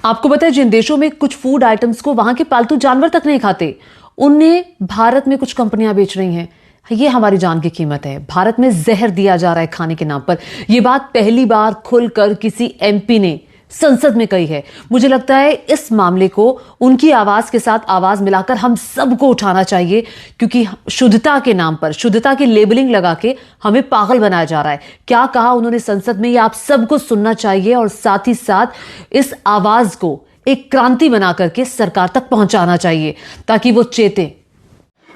आपको पता है जिन देशों में कुछ फूड आइटम्स को वहां के पालतू जानवर तक नहीं खाते, उन्हें भारत में कुछ कंपनियां बेच रही हैं। ये हमारी जान की कीमत है। भारत में जहर दिया जा रहा है खाने के नाम पर। यह बात पहली बार खुलकर किसी एमपी ने संसद में कही है। मुझे लगता है इस मामले को उनकी आवाज के साथ आवाज मिलाकर हम सबको उठाना चाहिए, क्योंकि शुद्धता के नाम पर शुद्धता की लेबलिंग लगा के हमें पागल बनाया जा रहा है। क्या कहा उन्होंने संसद में, ये आप सबको सुनना चाहिए और साथ ही साथ इस आवाज को एक क्रांति बना करके सरकार तक पहुंचाना चाहिए ताकि वो चेते।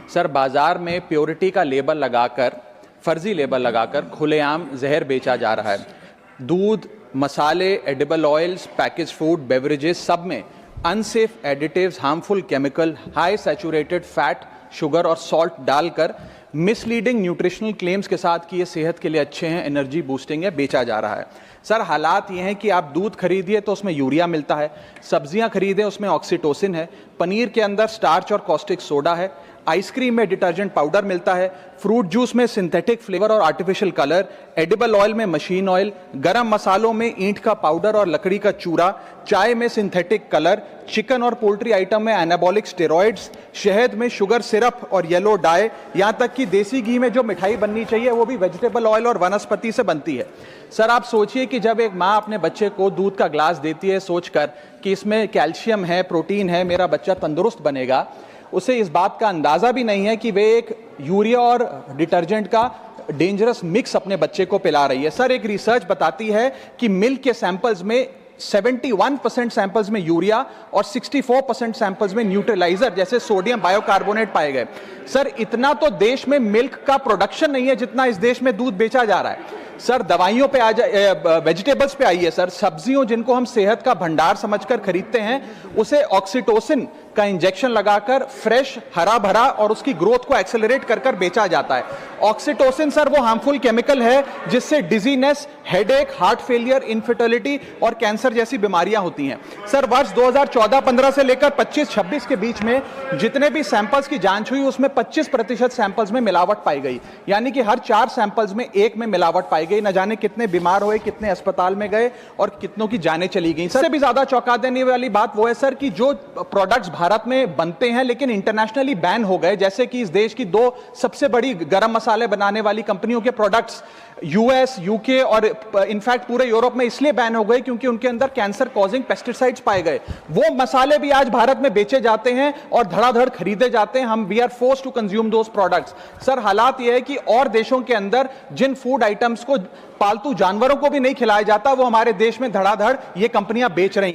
सर, बाजार में प्योरिटी का लेबल लगाकर, फर्जी लेबल लगाकर खुलेआम जहर बेचा जा रहा है। दूध, मसाले, edible oils, package food, beverages, सब में unsafe additives, harmful chemical, high saturated fat, sugar और सॉल्ट डालकर मिसलीडिंग न्यूट्रिशनल क्लेम्स के साथ कि ये सेहत के लिए अच्छे हैं, एनर्जी बूस्टिंग है, बेचा जा रहा है। सर, हालात ये हैं कि आप दूध खरीदिए तो उसमें यूरिया मिलता है, सब्जियां खरीदें उसमें ऑक्सीटोसिन है, पनीर के अंदर स्टार्च और कॉस्टिक सोडा है, आइसक्रीम में डिटर्जेंट पाउडर मिलता है, फ्रूट जूस में सिंथेटिक फ्लेवर और आर्टिफिशियल कलर, एडिबल ऑयल में मशीन ऑयल, गरम मसालों में ईंट का पाउडर और लकड़ी का चूरा, चाय में सिंथेटिक कलर, चिकन और पोल्ट्री आइटम में एनाबॉलिक स्टेरॉइड्स, शहद में शुगर सिरप और येलो डाई, यहां तक कि देसी घी में जो मिठाई बननी चाहिए वो भी वेजिटेबल ऑयल और वनस्पति से बनती है। सर, आप सोचिए कि जब एक माँ अपने बच्चे को दूध का ग्लास देती है सोचकर कि इसमें कैल्शियम है, प्रोटीन है, मेरा बच्चा तंदुरुस्त बनेगा, उसे इस बात का अंदाजा भी नहीं है कि वे एक यूरिया और डिटर्जेंट का डेंजरस मिक्स अपने बच्चे को पिला रही है। सर, एक रिसर्च बताती है कि मिल्क के सैंपल्स में 71% सैंपल्स में यूरिया और 64% सैंपल्स में न्यूट्रलाइजर जैसे सोडियम बायोकार्बोनेट पाए गए। सर, इतना तो देश में मिल्क का प्रोडक्शन नहीं है जितना इस देश में दूध बेचा जा रहा है। सर, दवाइयों पे आ जाए, वेजिटेबल्स पे आइए सर। सब्जियों जिनको हम सेहत का भंडार समझकर खरीदते हैं, उसे ऑक्सीटोसिन का इंजेक्शन लगाकर फ्रेश, हरा भरा और उसकी ग्रोथ को एक्सेलरेट कर कर बेचा जाता है। ऑक्सीटोसिन सर वो हार्मफुल केमिकल है जिससे dizziness, headache, heart failure, infertility और कैंसर जैसी बीमारियां होती हैं। सर, वर्ष 2014-15 से लेकर 25-26 के बीच में जितने भी सैंपल्स की जांच हुई उसमें 25% सैंपल्स में मिलावट पाई गई, यानी कि हर 4 सैंपल्स में 1 में मिलावट पाई गई। न जाने कितने बीमार हुए, कितने अस्पताल में गए और कितनों की जानें चली गई। सबसे भी ज्यादा चौंका देने वाली बात वो है सर कि जो प्रोडक्ट्स भारत में बनते हैं लेकिन इंटरनेशनली बैन हो गए, जैसे कि इस देश की 2 सबसे बड़ी गरम मसाले बनाने वाली कंपनियों के प्रोडक्ट्स यूएस, यूके और इनफैक्ट पूरे यूरोप में इसलिए बैन हो गए क्योंकि उनके अंदर कैंसर कॉजिंग पेस्टिसाइड्स पाए गए। वो मसाले भी आज भारत में बेचे जाते हैं और धड़ाधड़ खरीदे जाते हैं। हम we are forced to consume those products. Sir, हालात यह है कि और देशों के अंदर जिन फूड आइटम्स को पालतू जानवरों को भी नहीं खिलाया जाता, वो हमारे देश में धड़ाधड़ ये कंपनियां बेच रही हैं।